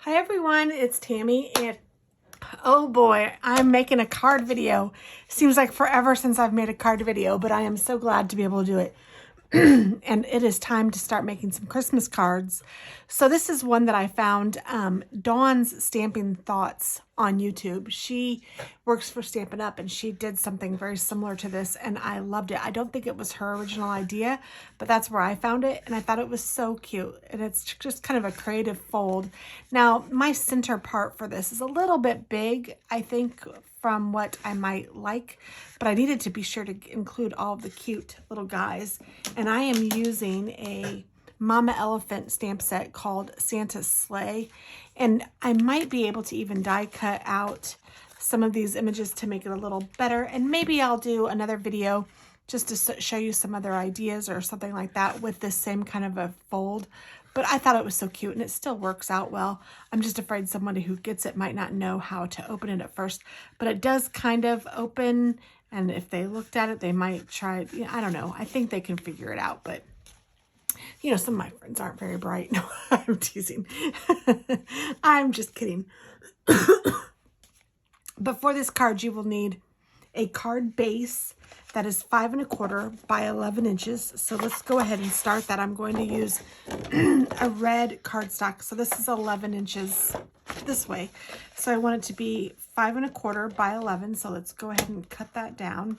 Hi everyone, it's Tammy, and oh boy, I'm making a card video. Seems like forever since I've made a card video, but I am so glad to be able to do it. And it is time to start making some Christmas cards. So this is one that I found, Dawn's Stamping Thoughts on YouTube. She works for Stampin' Up! And she did something very similar to this, and I loved it. I don't think it was her original idea, but that's where I found it, and I thought it was so cute. And it's just kind of a creative fold. Now, my center part for this is a little bit big, I think, from what I might like, but I needed to be sure to include all of the cute little guys. And I am using a Mama Elephant stamp set called Santa's Sleigh. And I might be able to even die cut out some of these images to make it a little better. And maybe I'll do another video just to show you some other ideas or something like that with this same kind of a fold. But I thought it was so cute, and it still works out well. I'm just afraid somebody who gets it might not know how to open it at first. But it does kind of open, and if they looked at it, they might try it. I don't know. I think they can figure it out, but you know, some of my friends aren't very bright. No, I'm teasing. I'm just kidding. But for this card, you will need a card base that is 5 1/4 by 11 inches. So let's go ahead and start that. I'm going to use a red cardstock. So this is 11 inches this way. So I want it to be 5 1/4 by 11. So let's go ahead and cut that down.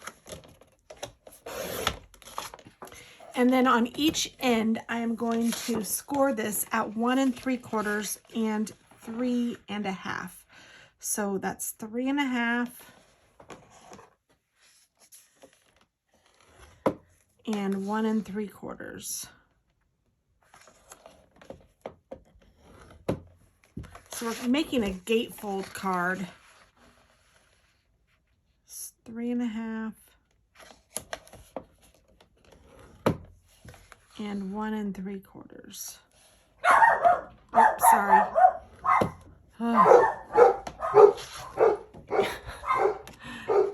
And then on each end, I am going to score this at 1 3/4 and 3 1/2. So that's 3 1/2. And 1 3/4. So we're making a gatefold card. It's 3 1/2 and 1 3/4. Oh, sorry. Oh.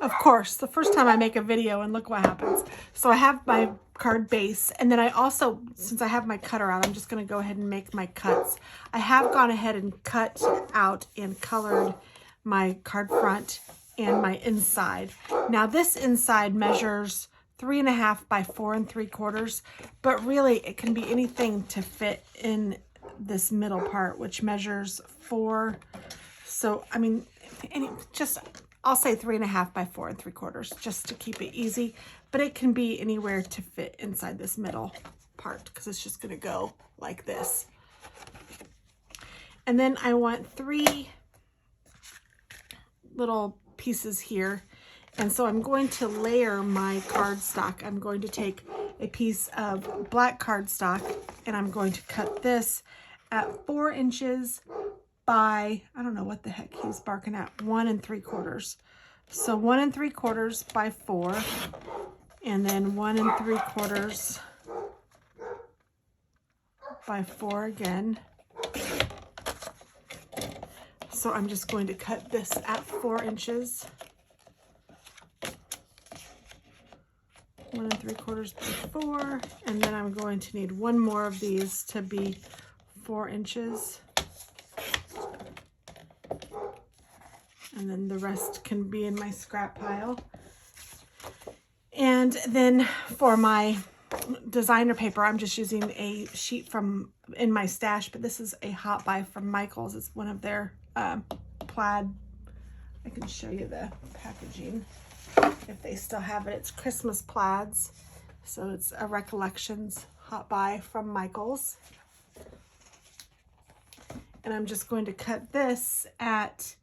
Of course, the first time I make a video, and look what happens. So I have my card base, and then I also, since I have my cutter out, I'm just going to go ahead and make my cuts. I have gone ahead and cut out and colored my card front and my inside. Now this inside measures 3 1/2 by 4 3/4, but really it can be anything to fit in this middle part, which measures 4. So, I mean, I'll say 3 1/2 by 4 3/4, just to keep it easy, but it can be anywhere to fit inside this middle part, because it's just going to go like this. And then I want 3 little pieces here, and so I'm going to layer my cardstock. I'm going to take a piece of black cardstock, and I'm going to cut this at 4 inches by, I don't know what the heck he's barking at, 1 3/4. So 1 3/4 by 4, and then 1 3/4 by 4 again. So I'm just going to cut this at 4 inches. 1 3/4 by 4, and then I'm going to need one more of these to be 4 inches. And then the rest can be in my scrap pile. And then for my designer paper, I'm just using a sheet from in my stash, but this is a hot buy from Michael's. It's one of their plaid. I can show you the packaging if they still have it. It's Christmas plaids. So it's a Recollections hot buy from Michael's. And I'm just going to cut this at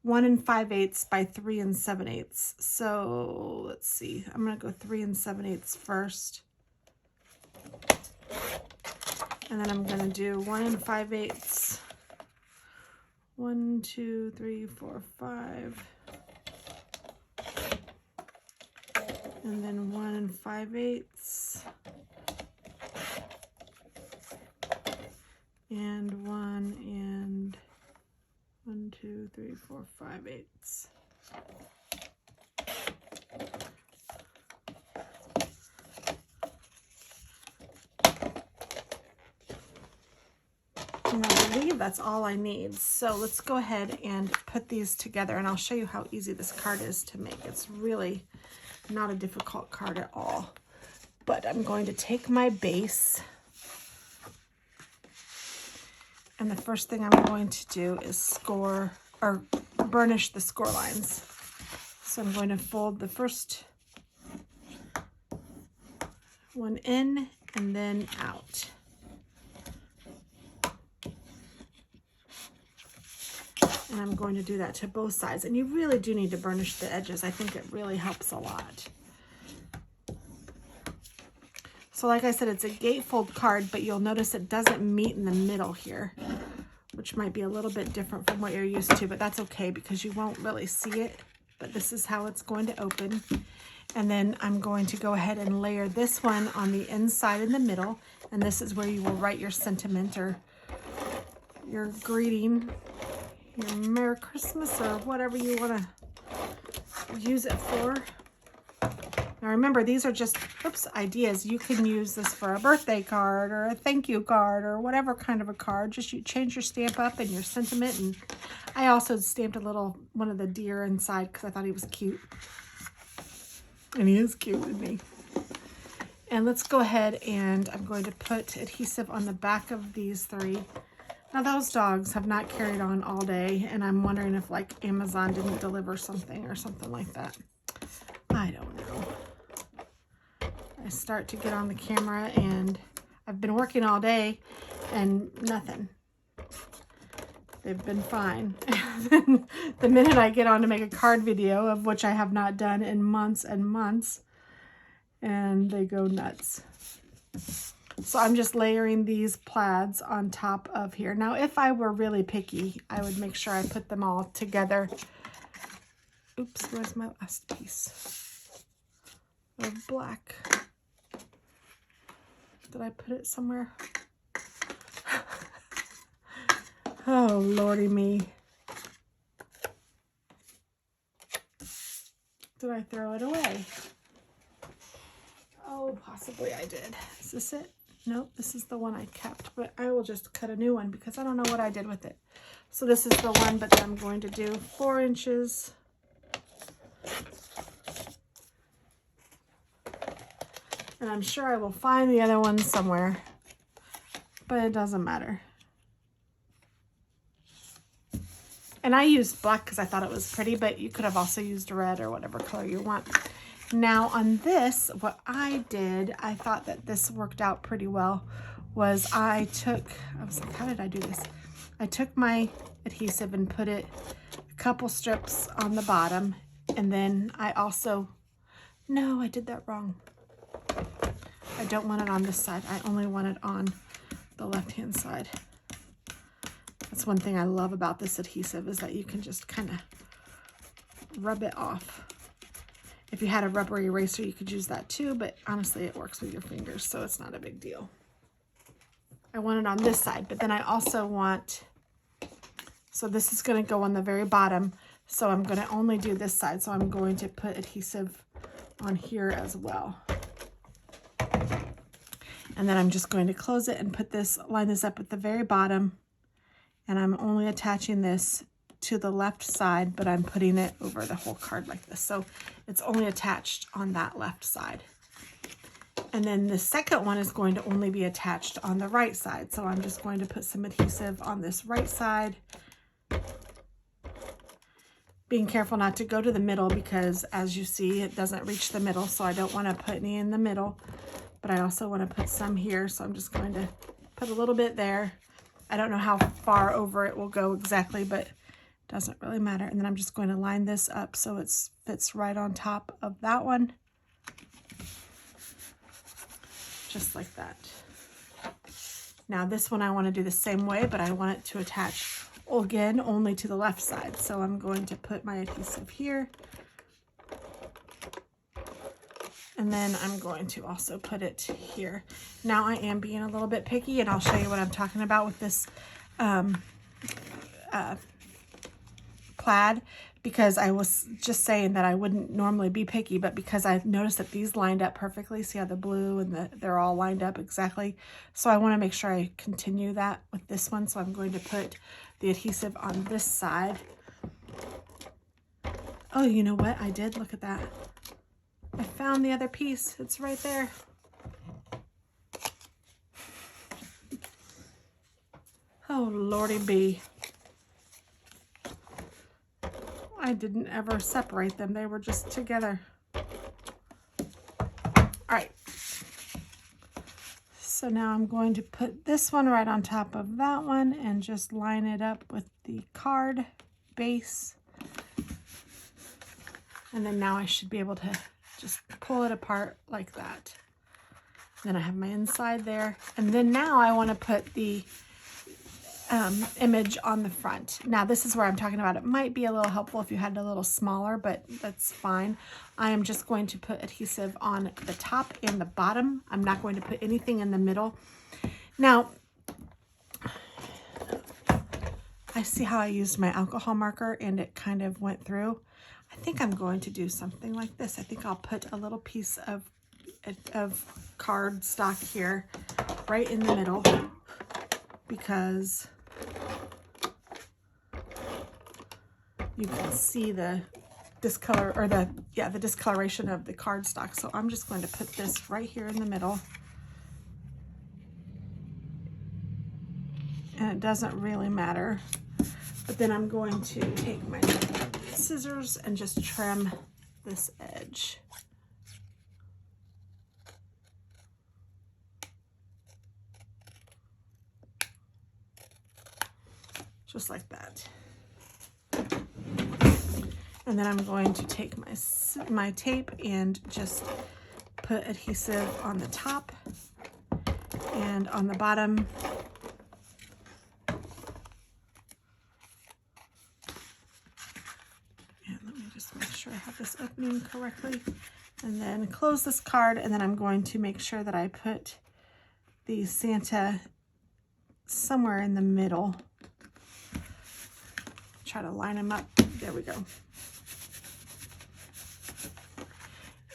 1 5/8 by 3 7/8. So let's see, I'm going to go 3 7/8 first. And then I'm going to do 1 5/8. 1, 2, 3, 4, 5. And then 1 5/8. And 1 and 1, 2, 3, 4, 5/8. And I believe that's all I need. So let's go ahead and put these together, and I'll show you how easy this card is to make. It's really not a difficult card at all. But I'm going to take my base, and the first thing I'm going to do is score or burnish the score lines. So I'm going to fold the first one in and then out. And I'm going to do that to both sides. And you really do need to burnish the edges. I think it really helps a lot. So like I said, it's a gatefold card, but you'll notice it doesn't meet in the middle here, which might be a little bit different from what you're used to, but that's okay because you won't really see it. But this is how it's going to open. And then I'm going to go ahead and layer this one on the inside in the middle. And this is where you will write your sentiment or your greeting, your Merry Christmas, or whatever you want to use it for. Now remember, these are just, ideas. You can use this for a birthday card or a thank you card or whatever kind of a card. Just you change your stamp up and your sentiment. And I also stamped one of the deer inside because I thought he was cute. And he is cute, isn't he? And let's go ahead and I'm going to put adhesive on the back of these three. Now those dogs have not carried on all day, and I'm wondering if like Amazon didn't deliver something or something like that. I don't know. I start to get on the camera and I've been working all day and nothing. They've been fine. The minute I get on to make a card video, of which I have not done in months and months, and they go nuts. So I'm just layering these plaids on top of here. Now, if I were really picky, I would make sure I put them all together. Oops, where's my last piece of black? Did I put it somewhere? Oh, lordy me. Did I throw it away? Oh, possibly I did. Is this it? Nope, this is the one I kept, but I will just cut a new one because I don't know what I did with it. So this is the one, but I'm going to do 4 inches. And I'm sure I will find the other one somewhere, but it doesn't matter. And I used black because I thought it was pretty, but you could have also used red or whatever color you want. Now on this, what I did, I thought that this worked out pretty well, was I was like, how did I do this? I took my adhesive and put it a couple strips on the bottom. And then I also, no, I did that wrong. I don't want it on this side. I only want it on the left-hand side. That's one thing I love about this adhesive, is that you can just kind of rub it off. If you had a rubber eraser, you could use that too, but honestly, it works with your fingers, so it's not a big deal. I want it on this side, but then I also want, so this is going to go on the very bottom, so I'm going to only do this side, so I'm going to put adhesive on here as well. And then I'm just going to close it and line this up at the very bottom. And I'm only attaching this to the left side, but I'm putting it over the whole card like this. So it's only attached on that left side. And then the second one is going to only be attached on the right side. So I'm just going to put some adhesive on this right side. Being careful not to go to the middle because, as you see, it doesn't reach the middle. So I don't want to put any in the middle, but I also want to put some here. So I'm just going to put a little bit there. I don't know how far over it will go exactly, but it doesn't really matter. And then I'm just going to line this up so it fits right on top of that one. Just like that. Now this one I want to do the same way, but I want it to attach, again, only to the left side. So I'm going to put my adhesive here. And then I'm going to also put it here. Now I am being a little bit picky, and I'll show you what I'm talking about with this plaid because I was just saying that I wouldn't normally be picky, but because I've noticed that these lined up perfectly. See how the blue and they're all lined up exactly. So I want to make sure I continue that with this one. So I'm going to put the adhesive on this side. Oh, you know what? I did. Look at that. I found the other piece. It's right there. Oh, Lordy B. I didn't ever separate them. They were just together. All right. So now I'm going to put this one right on top of that one and just line it up with the card base. And then now I should be able to just pull it apart like that. Then I have my inside there. And then now I want to put the image on the front. Now this is where I'm talking about it might be a little helpful if you had it a little smaller, but that's fine. I am just going to put adhesive on the top and the bottom. I'm not going to put anything in the middle. Now, I see how I used my alcohol marker and it kind of went through. I think I'm going to do something like this. I think I'll put a little piece of card stock here right in the middle because you can see the discolor or the discoloration of the cardstock. So I'm just going to put this right here in the middle. And it doesn't really matter. But then I'm going to take my scissors and just trim this edge. Just like that. And then I'm going to take my tape and just put adhesive on the top and on the bottom. And let me just make sure I have this opening correctly. And then close this card, and then I'm going to make sure that I put the Santa somewhere in the middle. Try to line them up. There we go.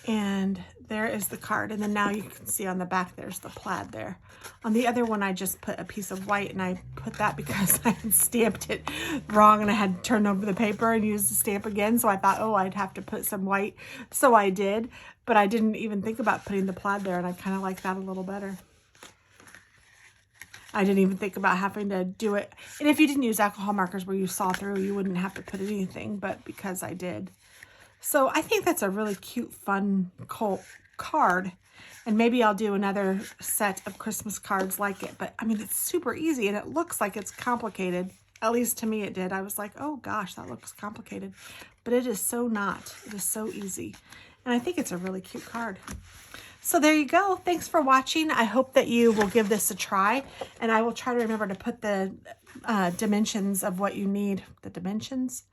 And there is the card. And then now you can see on the back, there's the plaid there. On the other one, I just put a piece of white, and I put that because I had stamped it wrong and I had turned over the paper and used the stamp again. So I thought, oh, I'd have to put some white. So I did, but I didn't even think about putting the plaid there, and I kind of like that a little better. I didn't even think about having to do it. And if you didn't use alcohol markers where you saw through, you wouldn't have to put anything, but because I did. So I think that's a really cute, fun card. And maybe I'll do another set of Christmas cards like it. But I mean, it's super easy and it looks like it's complicated. At least to me it did. I was like, oh gosh, that looks complicated. But it is so not. It is so easy. And I think it's a really cute card. So there you go. Thanks for watching. I hope that you will give this a try. And I will try to remember to put the dimensions of what you need. The dimensions?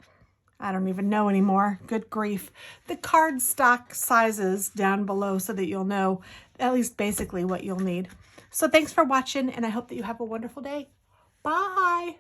I don't even know anymore. Good grief. The cardstock sizes down below so that you'll know at least basically what you'll need. So thanks for watching, and I hope that you have a wonderful day. Bye.